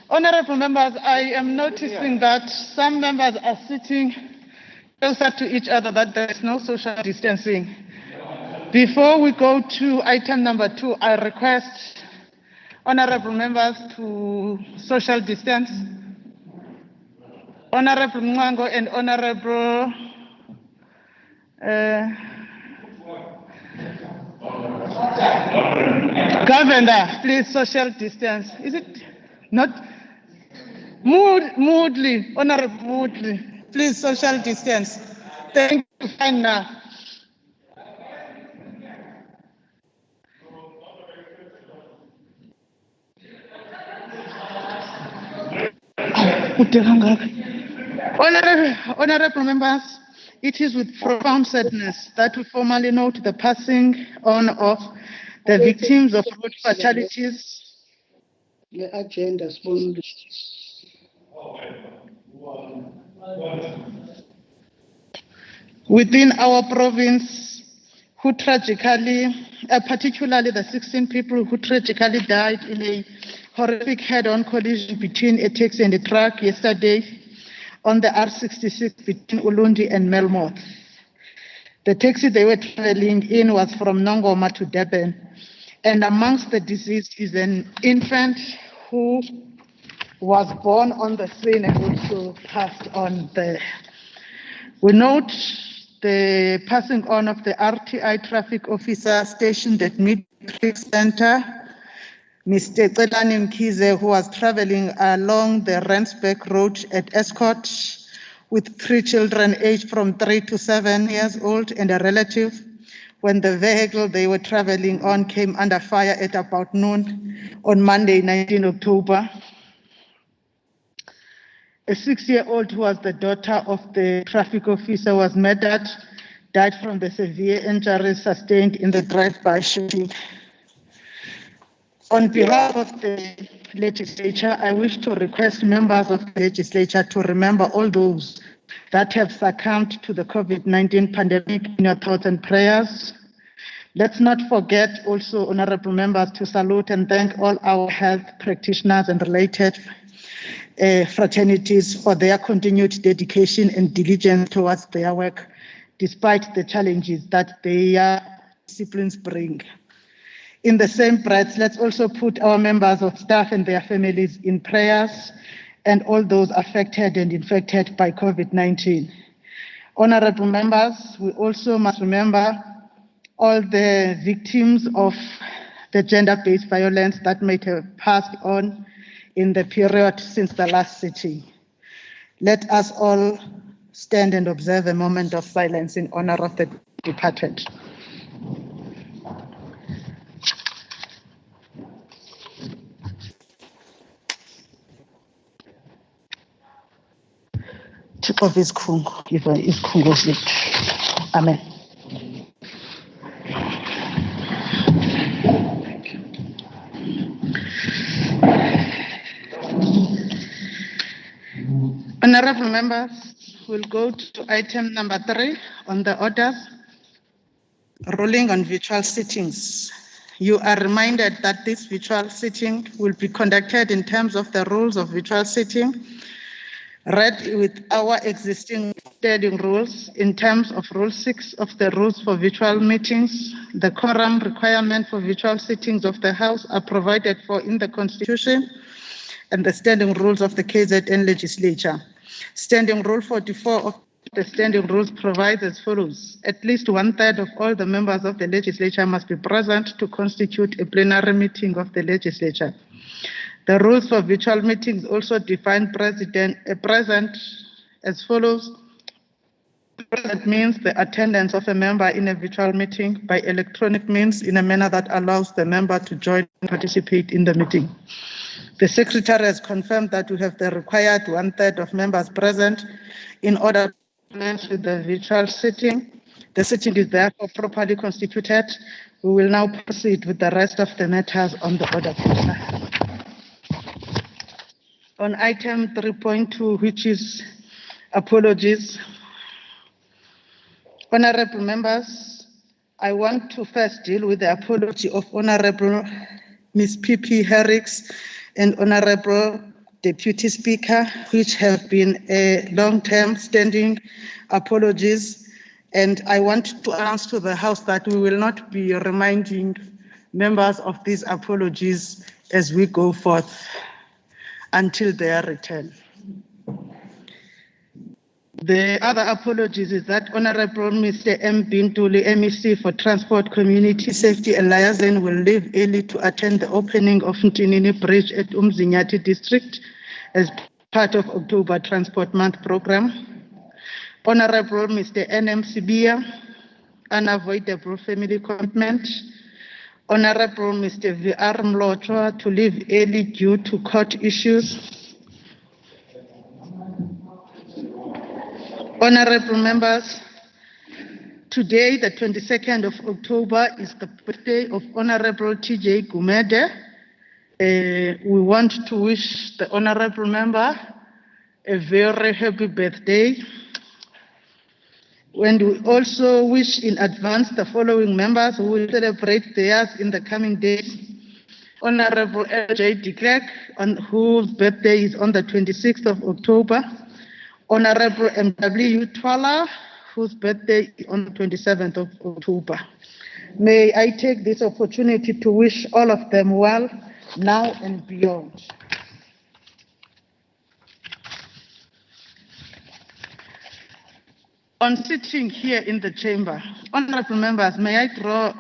Honorable members, I am noticing that some members are sitting closer to each other, that there is no social distancing. Before we go to item number 2, I request honorable members to social distance. Honorable Mwango and Honorable Governor, please social distance. Is it not? Moodley, Honorable Moodley, please social distance. Thank you, fine now. Honorable members, it is with profound sadness that we formally note the passing on of the victims of road fatalities The agenda within our province, who tragically, particularly the 16 people who tragically died in a horrific head-on collision between a taxi and a truck yesterday on the R66 between Ulundi and Melmoth. The taxi they were traveling in was from Nongoma to Durban, and amongst the deceased is an infant who was born on the scene and also passed on there. We note the passing on of the RTI traffic officer stationed at Matric Center, Mr. Tselani Mkhize, who was traveling along the Rensbeck Road at Escort with 3 children aged from 3 to 7 years old and a relative, when the vehicle they were traveling on came under fire at about noon on Monday, 19 October. A 6-year-old who was the daughter of the traffic officer was murdered, died from the severe injuries sustained in the drive-by shooting. On behalf of the legislature, I wish to request members of the legislature to remember all those that have succumbed to the COVID-19 pandemic in your thoughts and prayers. Let's not forget also, honorable members, to salute and thank all our health practitioners and related fraternities for their continued dedication and diligence towards their work, despite the challenges that their disciplines bring. In the same breath, let's also put our members of staff and their families in prayers and all those affected and infected by COVID-19. Honorable members, we also must remember all the victims of the gender-based violence that might have passed on in the period since the last sitting. Let us all stand and observe a moment of silence in honor of the departed. Of his Kungu, give his Kungu sleep. Amen. Thank you. Honorable members, we'll go to item number 3 on the orders, ruling on virtual sittings. You are reminded that this virtual sitting will be conducted in terms of the rules of virtual sitting, read with our existing standing rules in terms of Rule 6 of the rules for virtual meetings. The quorum requirement for virtual sittings of the House are provided for in the Constitution and the standing rules of the KZN Legislature. Standing Rule 44 of the standing rules provides as follows. At least 1/3 of all the members of the legislature must be present to constitute a plenary meeting of the legislature. The rules for virtual meetings also define present as follows. Present means the attendance of a member in a virtual meeting by electronic means in a manner that allows the member to join and participate in the meeting. The Secretary has confirmed that we have the required 1/3 of members present in order to commence with the virtual sitting. The sitting is therefore properly constituted. We will now proceed with the rest of the matters on the order. On item 3.2, which is apologies. Honorable members, I want to first deal with the apology of Honorable Ms. P.P. Herricks and Honorable Deputy Speaker, which have been a long-term standing apologies. And I want to announce to the House that we will not be reminding members of these apologies as we go forth until their return. The other apologies is that Honorable Mr. M. Bintuli, MEC for Transport, Community Safety and Liaison, will leave early to attend the opening of Mtinini Bridge at Umzinyati District as part of October Transport Month program. Honorable Mr. N.M. Sibia, unavoidable family commitment. Honorable Mr. V.R. Mlotwa to leave early due to court issues. Honorable members, today, the 22nd of October, is the birthday of Honorable T.J. Gumede. We want to wish the honorable member a very happy birthday. And we also wish in advance the following members who will celebrate theirs in the coming days. Honorable L.J. de Klerk, whose birthday is on the 26th of October. Honorable M.W. Twala, whose birthday is on the 27th of October. May I take this opportunity to wish all of them well now and beyond. On sitting here in the chamber, honorable members, may I draw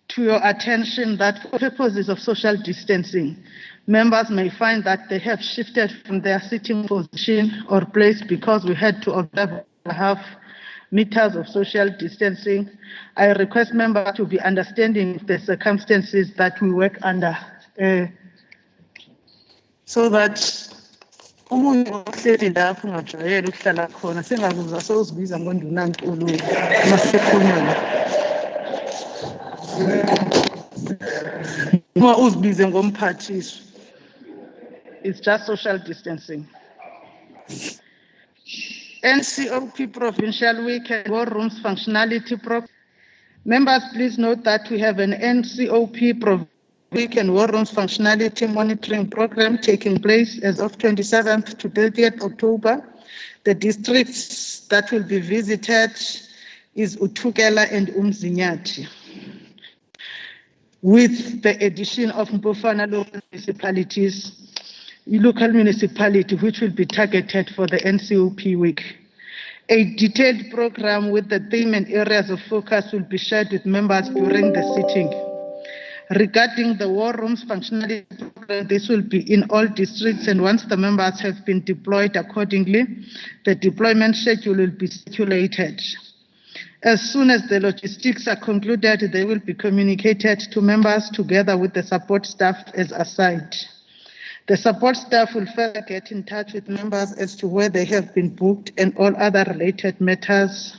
to your attention that for purposes of social distancing, members may find that they have shifted from their sitting position or place because we had to observe 1.5 meters of social distancing. I request members to be understanding of the circumstances that we work under, so that umuntu ohleli lapho ungajwayele ukuhlala khona sengakuzwa sewuzibiza ngondunankulu masekhuluma uma uzibize ngomphathiswa. It's just social distancing. NCOP Provincial Week and War Rooms Functionality Program. Members, please note that we have an NCOP Week and War Rooms Functionality Monitoring Program taking place as of 27th to 30th October. The districts that will be visited is Utukela and Umzinyati, with the addition of Mbofana local municipality, which will be targeted for the NCOP week. A detailed program with the theme and areas of focus will be shared with members during the sitting. Regarding the War Rooms Functionality Program, this will be in all districts, and once the members have been deployed accordingly, the deployment schedule will be circulated. As soon as the logistics are concluded, they will be communicated to members together with the support staff as assigned. The support staff will further get in touch with members as to where they have been booked and all other related matters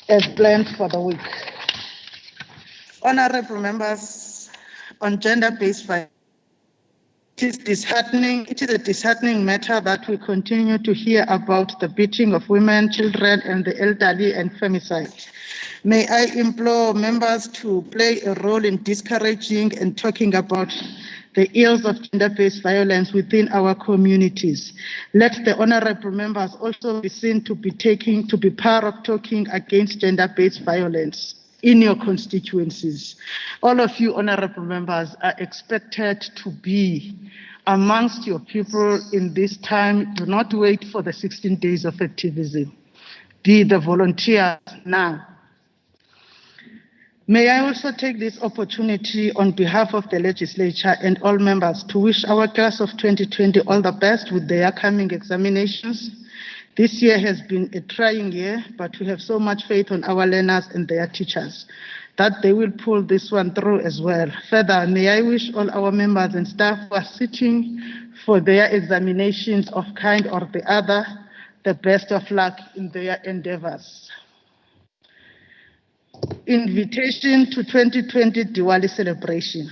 as planned for the week. Honorable members, on gender-based violence, It is a disheartening matter that we continue to hear about the beating of women, children, and the elderly and femicide. May I implore members to play a role in discouraging and talking about the ills of gender-based violence within our communities. Let the honorable members also be seen to be part of talking against gender-based violence in your constituencies. All of you honorable members are expected to be amongst your people in this time. Do not wait for the 16 days of activism. Be the volunteers now. May I also take this opportunity on behalf of the legislature and all members to wish our class of 2020 all the best with their upcoming examinations. This year has been a trying year, but we have so much faith on our learners and their teachers that they will pull this one through as well. Further, may I wish all our members and staff who are sitting for their examinations of kind or the other the best of luck in their endeavors. Invitation to 2020 Diwali celebration.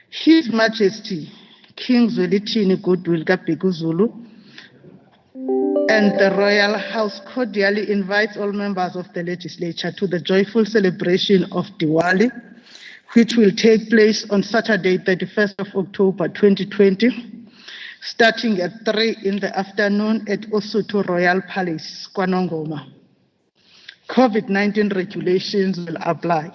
His Majesty King Zwelithini Goodwill Kabheka Zulu and the Royal House cordially invites all members of the legislature to the joyful celebration of Diwali, which will take place on Saturday, 31st of October 2020, starting at 3 in the afternoon at Osuto Royal Palace, KwaNongoma. COVID-19 regulations will apply.